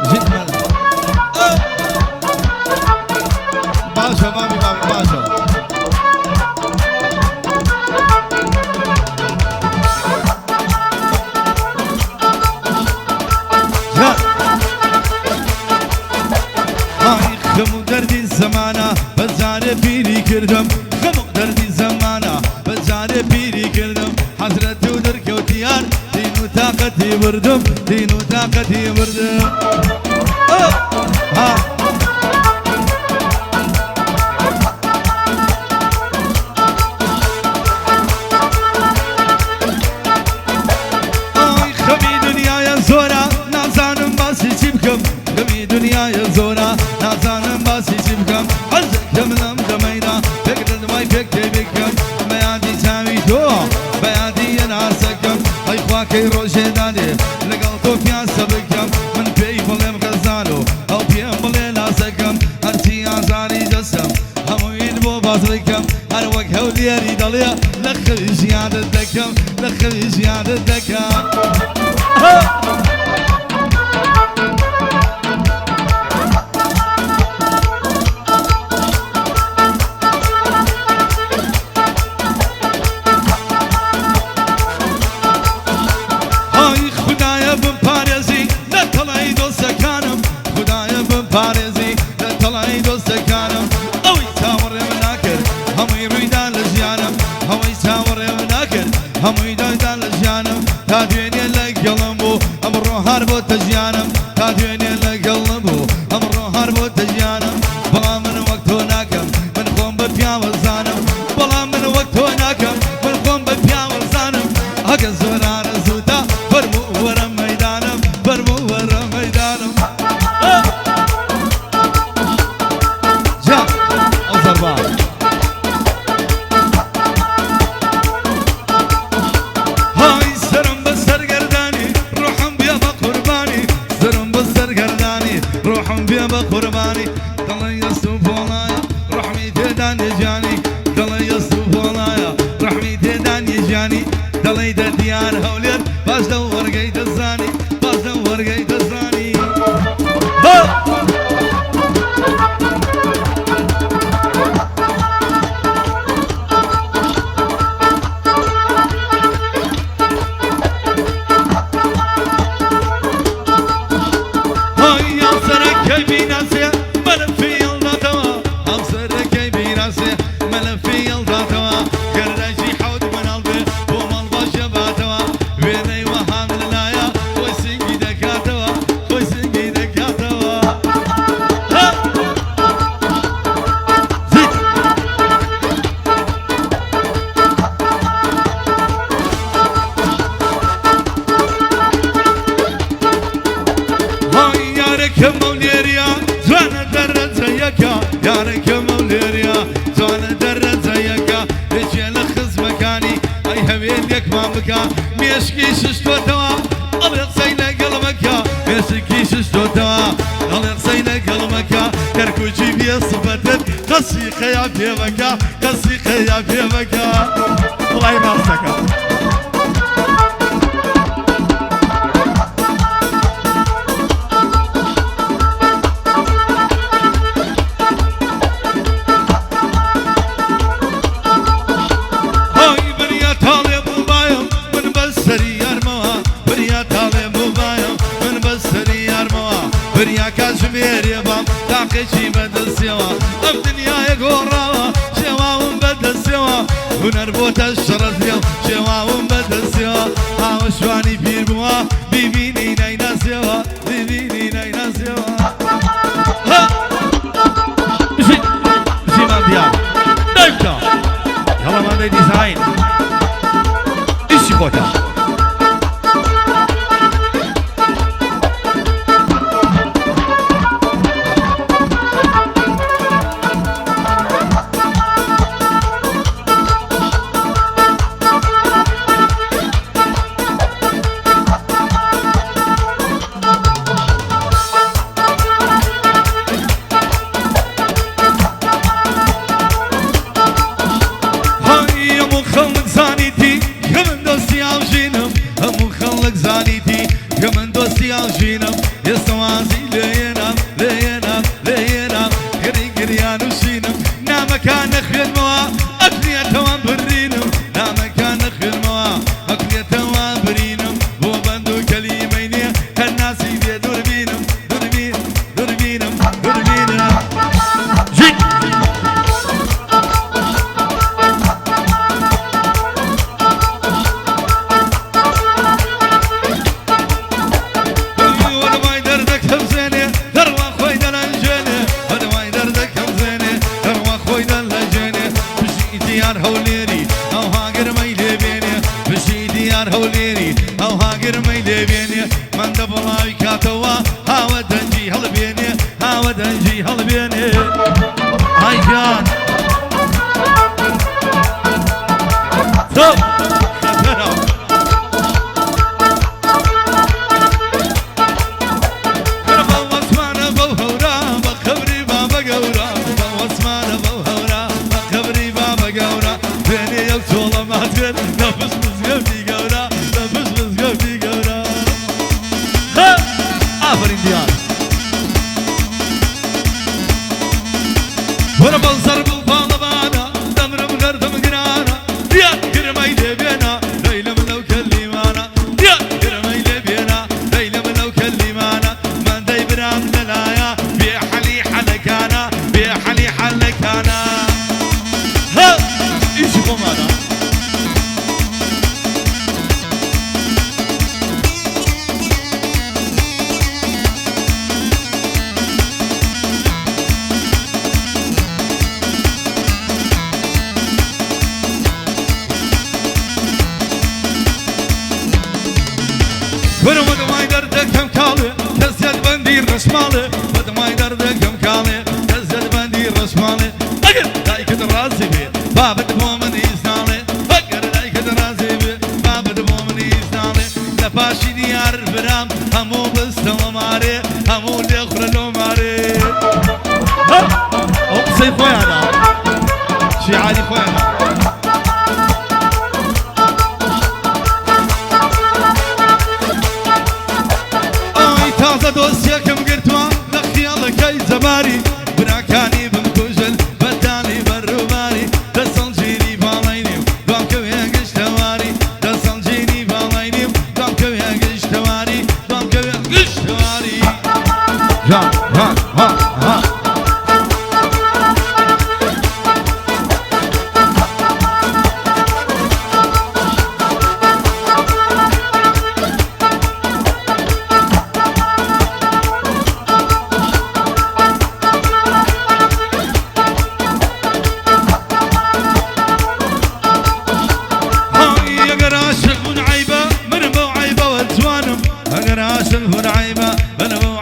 جدا باشا مامي بابي باشا هاي خمو دردي زمانه بزاره پیری کردم خمو دردی زمانه بزاره پیری کردم حسرت و درکوتیار دین و طاقتی بردم دین و طاقتی بردم آی خمی دنیای زورا نازانم باسی چی بکم خمی دنیای زورا نازانم باسی چی بکم کملم دمینا فکر دمای فکر بکم بیادی چاوی تو بیادی ناسکم ای خواکی روشه داده لگل تو پیاسه بکم من پی بلیم غزالو او پیم بلی ناسکم هرچی آزاری جسم هموین بو باز بکم هر وقت هولیاری دلیا لخوی زیادت دکم لخوی زیادت دکم پارێزی لە تەڵای دۆستەکانم ئەوەی چاوەڕێم ناکرد هەمووی ڕوویدا لە ژیانم ئەوەی چاوەڕێم ناکرد هەمووی دایدا لە ژیانم تا دوێنێ لەگەڵم بوو ئەمڕۆ هەر بۆتە ژیانم تا دوێنێ لەگەڵم بوو ئەمڕۆ هەر بۆتە ژیانم بەڵام من وەک تۆ ناکەم من خۆم بە پیاوەزانم بەڵام من وەک تۆ ناکەم من خۆم بە پیاوەزانم ئەگە زۆرانە زووتە فەرموو وەرە مەیدانم فەرموو وەرە مەیدانم هاي سرم بسرگردانی روحم بیا با قربانی سرم بسرگردانی روحم بیا با قربانی دلای سوفولایا رحمی تدان جانی دلای سوفولایا رحمی تدان جانی دلای دیار هولیر باز ورگی دزانی باز ورگی دزانی يارك موليريا زون درد زيك رجال خز مكاني اي هويتك ما مكان مشكي ششتو توا الله يغسيل قلبك مشكي ششتو توا الله يغسيل قلبك كركو جيبي صفتك قصي خيا في مكان قصي خيا في مكان الله يبارك بريا كاشمير يا بام تاقشي بدل سوا الدنيا يقراوا شواهم بدل سوا ونربوت الشرف اليوم شواهم بدل سوا هاوشواني بير بوا بيبيني نينا سوا بيبيني نينا سوا بشي ما ديال دايكا يلا ما دي ديزاين ايشي كوتا كاتوا هاو دنجي هالبيني هاو دنجي هالبيني هاي كان طب نفس مزقفتي قورا نفس مزقفتي قورا آفرين ديار ورا بلصر بالبالبانا دمرم غردم قرانا ديار كرمي لبينا ليلة من لو كلمانا ديار كرمي لبينا ليلة من لو كلمانا من دي برام دلايا بيحلي حلكانا بيحلي حلكانا ها ايش بمانا ورا ما يدردك كم كالي تزيد بندي رسمالي ورا ما يدردك كم كالي تزيد بندي رسمالي اقر دايك دراسي بي باب المؤمن يسنالي اقر دايك دراسي بي باب المؤمن يسنالي لفاشي ديار برام همو بستو ماري همو لخر لو ماري اقصي خويانا شيعاني خويانا تازه دوستيكم قرتوا لخيالك اي زماري براكاني بمكوجل بداني بروماري دسنجيني باليني قام كويا قشتواري دسنجيني باليني قام كويا قشتواري قام كويا قشتواري ها ها ها ها اقر عاشق من عيبه انا مو